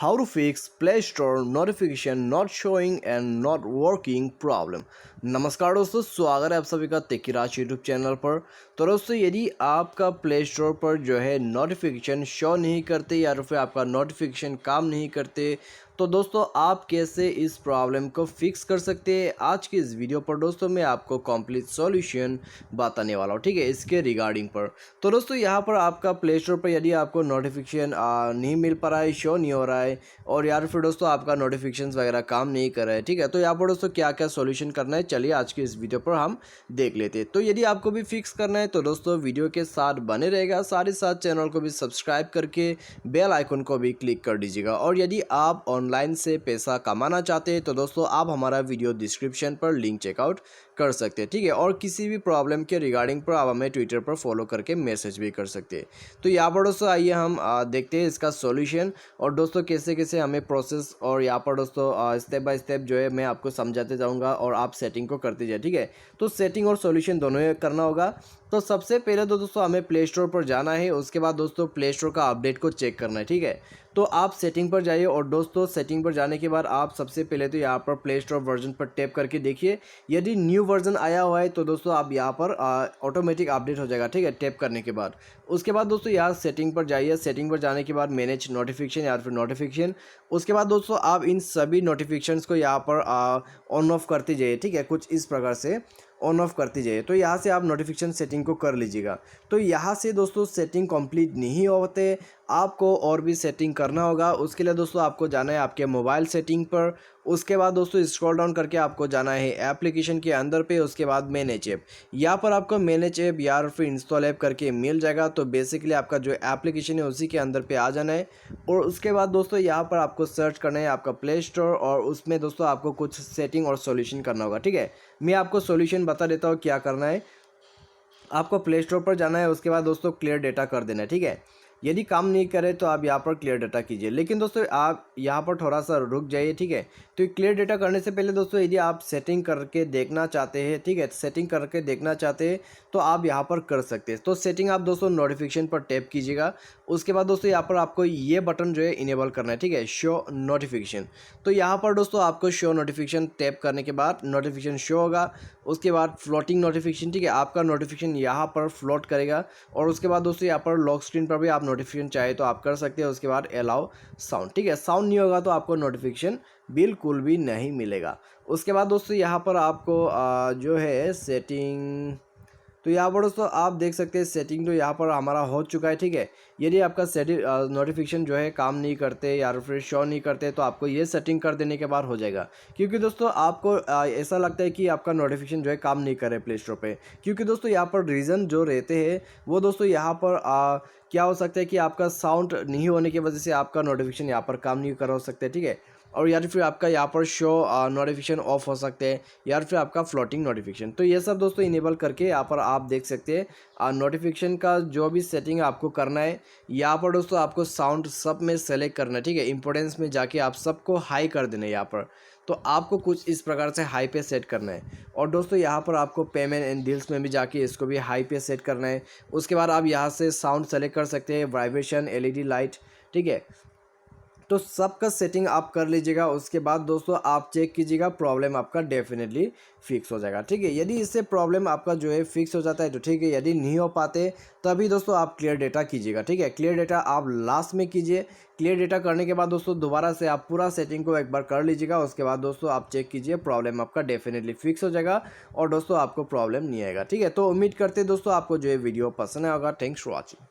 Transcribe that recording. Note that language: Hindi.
How to fix Play Store notification not showing and not working problem। नमस्कार दोस्तों, स्वागत है आप सभी का तेकीराज यूट्यूब चैनल पर। तो दोस्तों, यदि आपका प्ले स्टोर पर जो है नोटिफिकेशन शो नहीं करते या फिर आपका नोटिफिकेशन काम नहीं करते, तो दोस्तों आप कैसे इस प्रॉब्लम को फिक्स कर सकते हैं। आज की इस वीडियो पर दोस्तों मैं आपको कंप्लीट सॉल्यूशन बताने वाला हूँ, ठीक है, इसके रिगार्डिंग पर। तो दोस्तों यहाँ पर आपका प्ले स्टोर पर यदि आपको नोटिफिकेशन नहीं मिल पा रहा है, शो नहीं हो रहा है, और यार फिर दोस्तों आपका नोटिफिकेशंस वगैरह काम नहीं कर रहा है, ठीक है, तो यहाँ पर दोस्तों क्या क्या सॉल्यूशन करना है, चलिए आज की इस वीडियो पर हम देख लेते हैं। तो यदि आपको भी फिक्स करना है तो दोस्तों वीडियो के साथ बने रहेगा, साथ ही साथ चैनल को भी सब्सक्राइब करके बेल आइकन को भी क्लिक कर दीजिएगा। और यदि आप ऑनलाइन से पैसा कमाना चाहते हैं तो दोस्तों आप हमारा वीडियो डिस्क्रिप्शन पर लिंक चेकआउट कर सकते हैं, ठीक है। और किसी भी प्रॉब्लम के रिगार्डिंग पर आप हमें ट्विटर पर फॉलो करके मैसेज भी कर सकते हैं। तो यहाँ पर दोस्तों आइए हम देखते हैं इसका सॉल्यूशन, और दोस्तों कैसे कैसे हमें प्रोसेस, और यहाँ पर दोस्तों स्टेप बाय स्टेप जो है मैं आपको समझाते जाऊँगा और आप सेटिंग को करते जाए, ठीक है। तो सेटिंग और सॉल्यूशन दोनों ही करना होगा। तो सबसे पहले तो दोस्तों हमें प्ले स्टोर पर जाना है, उसके बाद दोस्तों प्ले स्टोर का अपडेट को चेक करना है, ठीक है। तो आप सेटिंग पर जाइए, और दोस्तों सेटिंग पर जाने के बाद आप सबसे पहले तो यहाँ पर प्ले स्टोर वर्जन पर टैप करके देखिए। यदि न्यू वर्जन आया हुआ है तो दोस्तों आप यहाँ पर ऑटोमेटिक अपडेट हो जाएगा, ठीक है, टैप करने के बाद। उसके बाद दोस्तों यहाँ सेटिंग पर जाइए, सेटिंग पर जाने के बाद मैनेज नोटिफिकेशन या फिर नोटिफिकेशन। उसके बाद दोस्तों आप इन सभी नोटिफिकेशंस को यहाँ पर ऑन ऑफ करते जाइए, ठीक है, कुछ इस प्रकार से ऑन ऑफ करती जाइए। तो यहाँ से आप नोटिफिकेशन सेटिंग को कर लीजिएगा। तो यहाँ से दोस्तों सेटिंग कंप्लीट नहीं होते, आपको और भी सेटिंग करना होगा। उसके लिए दोस्तों आपको जाना है आपके मोबाइल सेटिंग पर। उसके बाद दोस्तों स्क्रॉल डाउन करके आपको जाना है एप्लीकेशन के अंदर पे। उसके बाद मैनेज ऐप, यहाँ पर आपको मैनेज ऐप या फिर इंस्टॉल ऐप करके मिल जाएगा। तो बेसिकली आपका जो एप्लीकेशन है उसी के अंदर पे आ जाना है। और उसके बाद दोस्तों यहाँ पर आपको सर्च करना है आपका प्ले स्टोर, और उसमें दोस्तों आपको कुछ सेटिंग और सॉल्यूशन करना होगा, ठीक है। मैं आपको सॉल्यूशन बता देता हूँ क्या करना है। आपको प्ले स्टोर पर जाना है, उसके बाद दोस्तों क्लियर डेटा कर देना है, ठीक है। यदि काम नहीं करे तो आप यहाँ पर क्लियर डेटा कीजिए, लेकिन दोस्तों आप यहाँ पर थोड़ा सा रुक जाइए, ठीक है। तो क्लियर डेटा करने से पहले दोस्तों यदि आप सेटिंग करके देखना चाहते हैं, ठीक है, सेटिंग करके देखना चाहते हैं तो आप यहाँ पर कर सकते हैं। तो सेटिंग आप दोस्तों नोटिफिकेशन पर टैप कीजिएगा। उसके बाद दोस्तों यहाँ पर आपको ये बटन जो है इनेबल करना है, ठीक है, शो नोटिफिकेशन। तो यहाँ पर दोस्तों आपको शो नोटिफिकेशन टैप करने के बाद नोटिफिकेशन शो होगा। उसके बाद फ्लोटिंग नोटिफिकेशन, ठीक है, आपका नोटिफिकेशन यहाँ पर फ्लोट करेगा। और उसके बाद दोस्तों यहाँ पर लॉक स्क्रीन पर भी आप नोटिफिकेशन चाहे तो आप कर सकते हैं। उसके बाद अलाउ साउंड, ठीक है, साउंड नहीं होगा तो आपको नोटिफिकेशन बिल्कुल भी नहीं मिलेगा। उसके बाद दोस्तों यहाँ पर आपको जो है सेटिंग, तो यहाँ पर दोस्तों आप देख सकते हैं सेटिंग तो यहाँ पर हमारा हो चुका है, ठीक है। यदि आपका सेटिंग नोटिफिकेशन जो है काम नहीं करते या फिर शो नहीं करते तो आपको ये सेटिंग कर देने के बाद हो जाएगा। क्योंकि दोस्तों आपको ऐसा लगता है कि आपका नोटिफिकेशन जो है काम नहीं कर रहे प्ले स्टोर पे, क्योंकि दोस्तों यहाँ पर रीज़न जो रहते हैं वो दोस्तों यहाँ पर क्या हो सकता है कि आपका साउंड नहीं होने की वजह से आपका नोटिफिकेशन यहाँ पर काम नहीं कर रहा हो सकता है, ठीक है। और या फिर आपका यहाँ पर शो नोटिफिकेशन ऑफ हो सकते हैं, या फिर आपका फ्लोटिंग नोटिफिकेशन। तो ये सब दोस्तों इनेबल करके यहाँ पर आप देख सकते हैं नोटिफिकेशन का जो भी सेटिंग आपको करना है। यहाँ पर दोस्तों आपको साउंड सब में सेलेक्ट करना है, ठीक है, इंपॉर्टेंस में जाके आप सबको हाई कर देना है यहाँ पर। तो आपको कुछ इस प्रकार से हाई पे सेट करना है। और दोस्तों यहाँ पर आपको पेमेंट एंड डील्स में भी जाके इसको भी हाई पे सेट करना है। उसके बाद आप यहाँ से साउंड सेलेक्ट कर सकते हैं, वाइब्रेशन, एलईडी लाइट, ठीक है। तो सबका सेटिंग आप कर लीजिएगा। उसके बाद दोस्तों आप चेक कीजिएगा, प्रॉब्लम आपका डेफिनेटली फिक्स हो जाएगा, ठीक है। यदि इससे प्रॉब्लम आपका जो है फिक्स हो जाता है तो ठीक है, यदि नहीं हो पाते तभी दोस्तों आप क्लियर डेटा कीजिएगा, ठीक है। क्लियर डेटा आप लास्ट में कीजिए। क्लियर डेटा करने के बाद दोस्तों दोबारा से आप पूरा सेटिंग को एक बार कर लीजिएगा। उसके बाद दोस्तों आप चेक कीजिए, प्रॉब्लम आपका डेफिनेटली फिक्स हो जाएगा और दोस्तों आपको प्रॉब्लम नहीं आएगा, ठीक है। तो उम्मीद करते हैं दोस्तों आपको जो है वीडियो पसंद आया होगा। Thanks for watching.